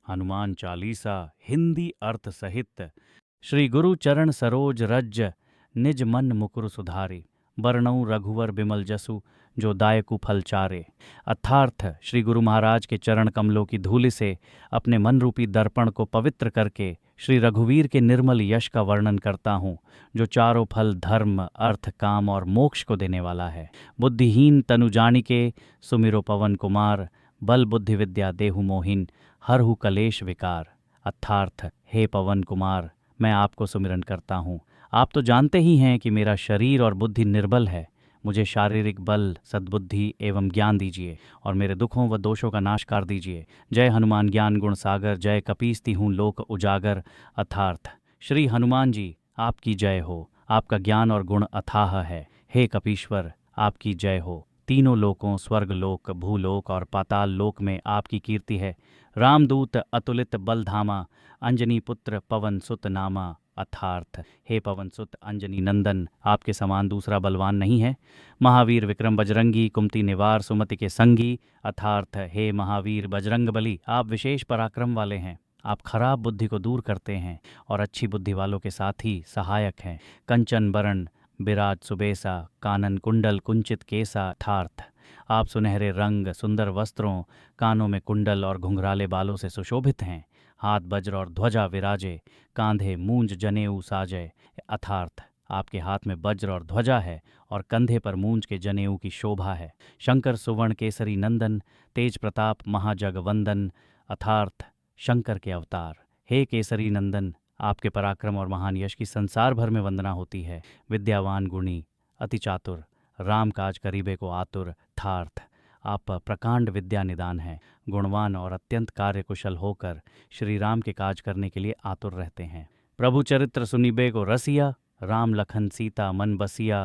हनुमान चालीसा हिंदी अर्थ सहित। श्री गुरु चरण सरोज रज निज मन मुकुर सुधारे। बरनऊँ रघुवर बिमल जसु जो दायकु फल चारे। अर्थार्थ श्री गुरु महाराज के चरण कमलों की धूलि से अपने मन रूपी दर्पण को पवित्र करके श्री रघुवीर के निर्मल यश का वर्णन करता हूँ, जो चारों फल धर्म अर्थ काम और मोक्ष को देने वाला है। बुद्धिहीन तनु जानिके सुमिरो पवन कुमार। बल बुद्धि विद्या देहु मोहिन हरहु कलेश विकार। अर्थार्थ हे पवन कुमार, मैं आपको सुमिरन करता हूँ। आप तो जानते ही हैं कि मेरा शरीर और बुद्धि निर्बल है। मुझे शारीरिक बल सद्बुद्धि एवं ज्ञान दीजिए और मेरे दुखों व दोषों का नाश कर दीजिए। जय हनुमान ज्ञान गुण सागर, जय कपीसती हूँ लोक उजागर। अर्थार्थ श्री हनुमान जी आपकी जय हो। आपका ज्ञान और गुण अथाह है। हे कपीश्वर आपकी जय हो। तीनों लोकों स्वर्ग लोक भूलोक और पाताल लोक में आपकी कीर्ति है। रामदूत अतुलित बलधामा अंजनी पुत्र पवन सुत नामा। अर्थार्थ हे पवन सुत अंजनी नंदन, आपके समान दूसरा बलवान नहीं है। महावीर विक्रम बजरंगी कुमति निवार सुमति के संगी। अर्थार्थ हे महावीर बजरंग बली, आप विशेष पराक्रम वाले हैं। आप खराब बुद्धि को दूर करते हैं और अच्छी बुद्धि वालों के साथ ही सहायक हैं। कंचन बरण बिराज सुबेसा कानन कुंडल कुंचित केसा। अर्थार्थ आप सुनहरे रंग सुंदर वस्त्रों कानों में कुंडल और घुंघराले बालों से सुशोभित हैं। हाथ वज्र और ध्वजा विराजे कांधे मूंज जनेऊ साजय। अर्थार्थ आपके हाथ में वज्र और ध्वजा है और कंधे पर मूंज के जनेऊ की शोभा है। शंकर सुवर्ण केसरी नंदन तेज प्रताप महाजगवंदन। अर्थार्थ शंकर के अवतार हे केसरी नंदन, आपके पराक्रम और महान यश की संसार भर में वंदना होती है। विद्यावान गुणी अति चातुर राम काज करीबे को आतुर। अर्थार्थ आप प्रकांड विद्या निदान हैं। गुणवान और अत्यंत कार्य कुशल होकर श्री राम के काज करने के लिए आतुर रहते हैं। प्रभु चरित्र सुनिबे को रसिया राम लखन सीता मन बसिया।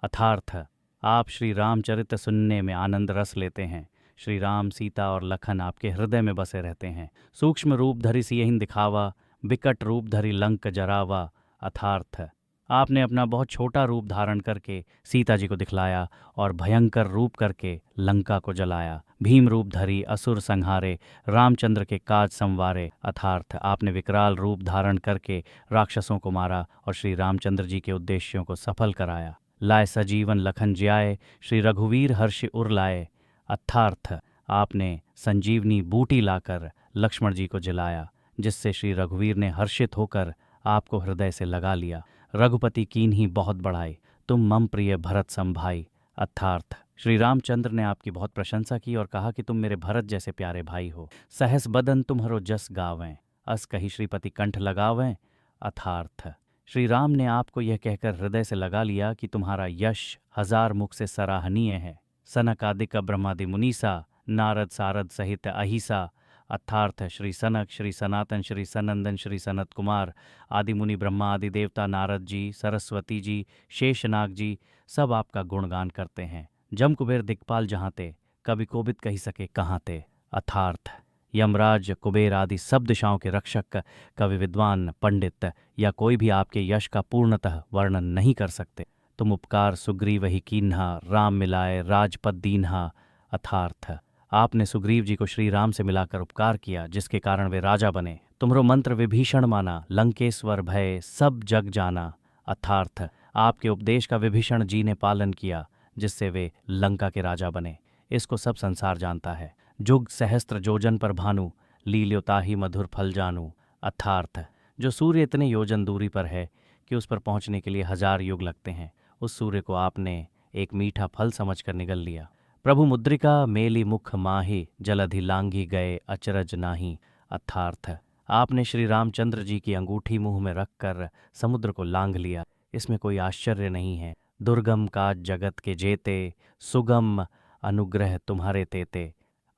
अर्थार्थ आप श्री रामचरित्र सुनने में आनंद रस लेते हैं। श्री राम सीता और लखन आपके हृदय में बसे रहते हैं। सूक्ष्म रूप धरि सियहिं दिखावा विकट रूप धरि लंक जरावा। अर्थार्थ आपने अपना बहुत छोटा रूप धारण करके सीता जी को दिखलाया और भयंकर रूप करके लंका को जलाया। भीम रूप धरी असुर संहारे रामचंद्र के काज संवारे। अर्थार्थ आपने विकराल रूप धारण करके राक्षसों को मारा और श्री रामचंद्र जी के उद्देश्यों को सफल कराया। लाए सजीवन लखन ज्याए श्री रघुवीर हर्ष उर लाए। अर्थार्थ आपने संजीवनी बूटी लाकर लक्ष्मण जी को जिलाया, जिससे श्री रघुवीर ने हर्षित होकर आपको हृदय से लगा लिया। रघुपति कीन्ही बहुत बढ़ाई तुम मम प्रिय भरत संभाई। अर्थार्थ श्री रामचंद्र ने आपकी बहुत प्रशंसा की और कहा कि तुम मेरे भरत जैसे प्यारे भाई हो। सहस बदन तुम्हरो जस गावें अस कही श्रीपति कंठ लगावें। अर्थार्थ श्री राम ने आपको यह कहकर हृदय से लगा लिया कि तुम्हारा यश हजार मुख से सराहनीय है। सनकादिक ब्रह्मादि मुनीसा नारद सारद सहित अहिसा। अर्थार्थ श्री सनक श्री सनातन श्री सनंदन श्री सनत कुमार आदि मुनि ब्रह्मा आदि देवता नारद जी सरस्वती जी शेषनाग जी सब आपका गुणगान करते हैं। जम कुबेर दिक्पाल जहाँ ते कवि कोबिद कही सके कहाँ ते। अर्थार्थ यमराज कुबेर आदि सब दिशाओं के रक्षक कवि विद्वान पंडित या कोई भी आपके यश का पूर्णतः वर्णन नहीं कर सकते। तुम उपकार सुग्रीव ही कीन्हा राम मिलाए राजपद दीन्हा। अर्थार्थ आपने सुग्रीव जी को श्री राम से मिलाकर उपकार किया, जिसके कारण वे राजा बने। तुम्हरो मंत्र विभीषण माना लंकेश्वर भय सब जग जाना। अर्थार्थ आपके उपदेश का विभीषण जी ने पालन किया, जिससे वे लंका के राजा बने। इसको सब संसार जानता है। जुग सहस्त्र जोजन पर भानु लील्योताहि मधुर फल जानू। अर्थार्थ जो सूर्य इतने योजन दूरी पर है कि उस पर पहुंचने के लिए 1000 युग लगते हैं, उस सूर्य को आपने एक मीठा फल समझकर निगल लिया। प्रभु मुद्रिका मेली मुख माही जलधि लांघी गए अचरज नाही। अर्थार्थ आपने श्री रामचंद्र जी की अंगूठी मुंह में रखकर समुद्र को लांघ लिया। इसमें कोई आश्चर्य नहीं है। दुर्गम काज जगत के जेते सुगम अनुग्रह तुम्हारे तेते।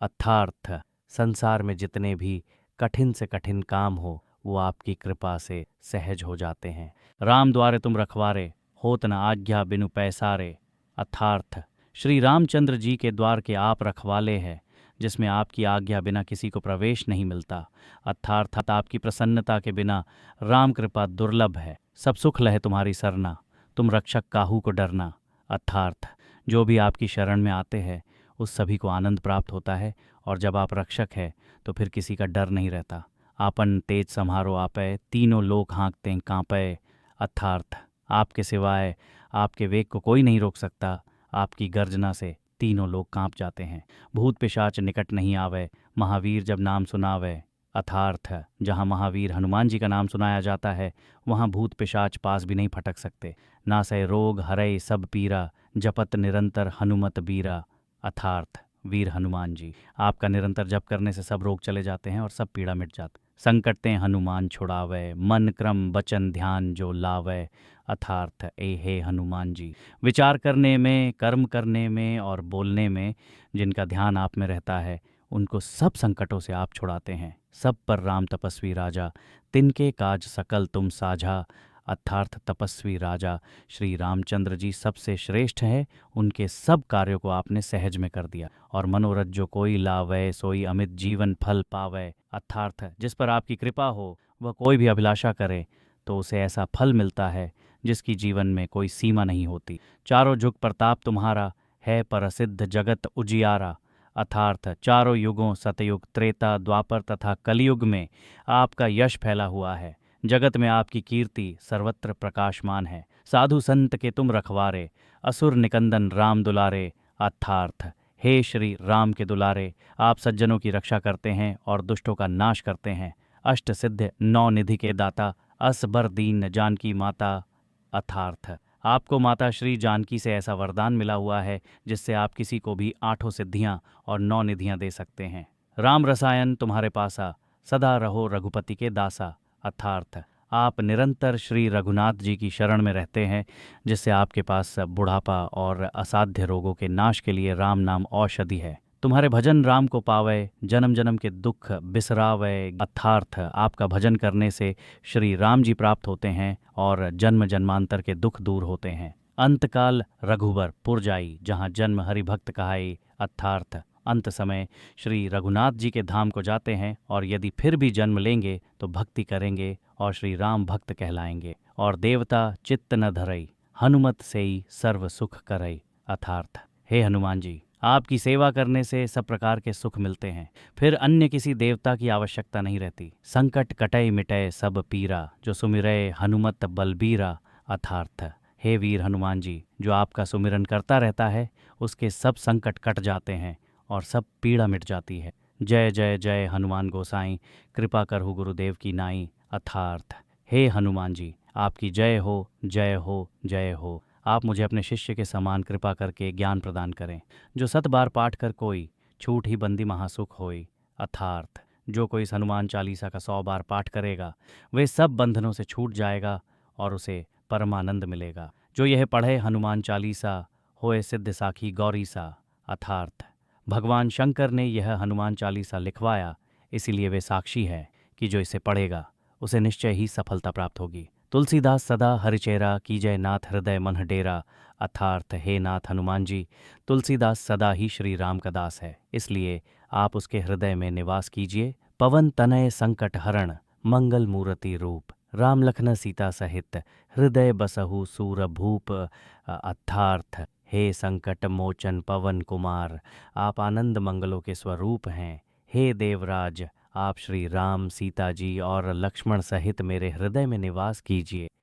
अर्थार्थ संसार में जितने भी कठिन से कठिन काम हो वो आपकी कृपा से सहज हो जाते हैं। राम द्वारे तुम रखवारे होत न आज्ञा बिनु पैसारे। अर्थार्थ श्री रामचंद्र जी के द्वार के आप रखवाले हैं, जिसमें आपकी आज्ञा बिना किसी को प्रवेश नहीं मिलता। अर्थार्थ आपकी प्रसन्नता के बिना राम कृपा दुर्लभ है। सब सुख लहे तुम्हारी सरना तुम रक्षक काहू को डरना। अर्थार्थ जो भी आपकी शरण में आते हैं उस सभी को आनंद प्राप्त होता है। और जब आप रक्षक है तो फिर किसी का डर नहीं रहता। आपन तेज सम्हारो आपै, तीनों लोक हाँकते कांपै। अर्थार्थ आपके सिवाय आपके वेग को कोई नहीं रोक सकता। आपकी गर्जना से तीनों लोग कांप जाते हैं। भूत पिशाच निकट नहीं आवे, महावीर जब नाम सुनावे। अर्थार्थ जहाँ महावीर हनुमान जी का नाम सुनाया जाता है वहाँ भूत पिशाच पास भी नहीं फटक सकते। नासै रोग हरै सब पीरा, जपत निरंतर हनुमत बीरा। अर्थार्थ वीर हनुमान जी, आपका निरंतर जप करने से सब रोग चले जाते हैं और सब पीड़ा मिट जाती। संकट ते हनुमान छुड़ावे, मन क्रम वचन ध्यान जो लावे। अर्थार्थ ए हे हनुमान जी, विचार करने में, कर्म करने में और बोलने में जिनका ध्यान आप में रहता है उनको सब संकटों से आप छुड़ाते हैं। सब पर राम तपस्वी राजा, तिनके काज सकल तुम साझा। अर्थार्थ तपस्वी राजा श्री रामचंद्र जी सबसे श्रेष्ठ है। उनके सब कार्यों को आपने सहज में कर दिया। और मनोरथ जो कोई लावै, सोई अमित जीवन फल पावै। अर्थार्थ जिस पर आपकी कृपा हो वह कोई भी अभिलाषा करे तो उसे ऐसा फल मिलता है जिसकी जीवन में कोई सीमा नहीं होती। चारों जुग प्रताप तुम्हारा, है प्रसिद्ध जगत उजियारा। अर्थार्थ चारों युगों सतयुग, त्रेता, द्वापर तथा कलयुग में आपका यश फैला हुआ है। जगत में आपकी कीर्ति सर्वत्र प्रकाशमान है। साधु संत के तुम रखवारे, असुर निकंदन राम दुलारे। अर्थार्थ हे श्री राम के दुलारे, आप सज्जनों की रक्षा करते हैं और दुष्टों का नाश करते हैं। अष्ट सिद्ध नौ निधि के दाता, असबर दीन जानकी माता। अर्थार्थ आपको माता श्री जानकी से ऐसा वरदान मिला हुआ है जिससे आप किसी को भी 8 सिद्धियां और 9 निधियां दे सकते हैं। राम रसायन तुम्हारे पासा, सदा रहो रघुपति के दासा। अर्थार्थ आप निरंतर श्री रघुनाथ जी की शरण में रहते हैं जिससे आपके पास बुढ़ापा और असाध्य रोगों के नाश के लिए राम नाम औषधि है। तुम्हारे भजन राम को पावै, जन्म जन्म के दुख बिसरावै। अर्थार्थ आपका भजन करने से श्री राम जी प्राप्त होते हैं और जन्म जन्मांतर के दुख दूर होते हैं। अंतकाल रघुवर पुर जाई, जहाँ जन्म हरि भक्त कहाई। अर्थार्थ अंत समय श्री रघुनाथ जी के धाम को जाते हैं और यदि फिर भी जन्म लेंगे तो भक्ति करेंगे और श्री राम भक्त कहलाएंगे। और देवता चित्त न धरई, हनुमत सेई सर्व सुख करई। अर्थार्थ हे हनुमान जी, आपकी सेवा करने से सब प्रकार के सुख मिलते हैं, फिर अन्य किसी देवता की आवश्यकता नहीं रहती। संकट कटै मिटै सब पीरा, जो सुमिरै हनुमत बलबीरा। अर्थार्थ हे वीर हनुमान जी, जो आपका सुमिरन करता रहता है उसके सब संकट कट जाते हैं और सब पीड़ा मिट जाती है। जय जय जय हनुमान गोसाई, कृपा करहु गुरुदेव की नाई। अर्थार्थ हे हनुमान जी, आपकी जय हो जय हो जय हो। आप मुझे अपने शिष्य के समान कृपा करके ज्ञान प्रदान करें। जो 7 बार पाठ कर कोई, छूट ही बंदी महासुख होई। अर्थार्थ जो कोई इस हनुमान चालीसा का 100 बार पाठ करेगा वे सब बंधनों से छूट जाएगा और उसे परमानंद मिलेगा। जो यह पढ़े हनुमान चालीसा, होए सिद्ध साखी गौरीसा। अर्थार्थ भगवान शंकर ने यह हनुमान चालीसा लिखवाया, इसीलिए वे साक्षी है कि जो इसे पढ़ेगा उसे निश्चय ही सफलता प्राप्त होगी। तुलसीदास सदा हरिचेरा, कीजय नाथ हृदय मन डेरा। अर्थार्थ हे नाथ हनुमान जी, तुलसीदास सदा ही श्री राम का दास है, इसलिए आप उसके हृदय में निवास कीजिए। पवन तनय संकट हरण, मंगल मूर्ति रूप। राम लखन सीता सहित, हृदय बसहु सूर भूप। अर्थार्थ हे संकट मोचन पवन कुमार, आप आनंद मंगलों के स्वरूप हैं। हे देवराज, आप श्री राम, सीता जी और लक्ष्मण सहित मेरे हृदय में निवास कीजिए।